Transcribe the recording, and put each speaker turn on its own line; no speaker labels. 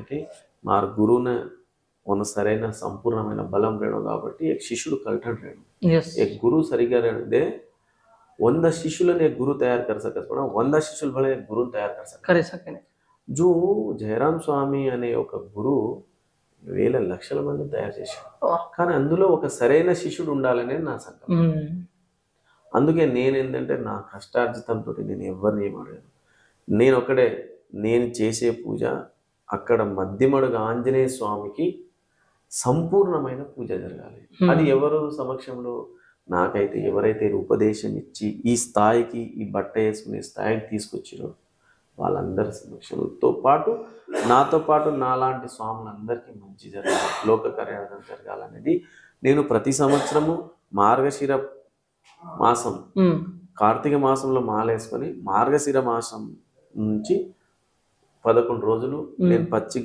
कि मार गुरु ने उन सరైన సంపూర్ణమైన బలం రేణు కాబట్టి एक శిష్యుడు కల్టన్ రేణు एक गुरु సరిగా रे 100 शिष्युలను एक गुरु तैयार कर सकत पण 100 शिष्युల भले एक गुरु तैयार कर सके जो జయరాం స్వామి అనే ఒక గురు వేల లక్షల మంది తయారు చేశాడు కానీ అందులో ఒక సరైన శిష్యుడు ఉండాలనే నా సంకల్పం అందుకే నేను ఏంటంటే నా కష్టార్జితంతో నేను ఎవరిని ఏమడను నేను ఒకడే నేను చేసే పూజ అక్కడ మధ్యమడుగు ఆంజనేయ స్వామికి సంపూర్ణమైన పూజ జరగాలి అది ఎవరు సమక్షంలో నాకైతే ఎవరైతే ఉపదేశం ఇచ్చి ఈ స్థాయికి ఈ బట్ట వేసుకునే స్థాయికి తీసుకొచ్చిరో వాళ్ళందరి సమక్షంతో పాటు నాతో పాటు నాలాంటి స్వాములందరికీ మంచి జరగాలి లోక కళ్యాణం జరగాలనేది నేను ప్రతి సంవత్సరము మార్గశిర మాసం కార్తీక మాసంలో మాలేసుకొని మార్గశిర మాసం నుంచి 11 రోజులు నేను పచ్చి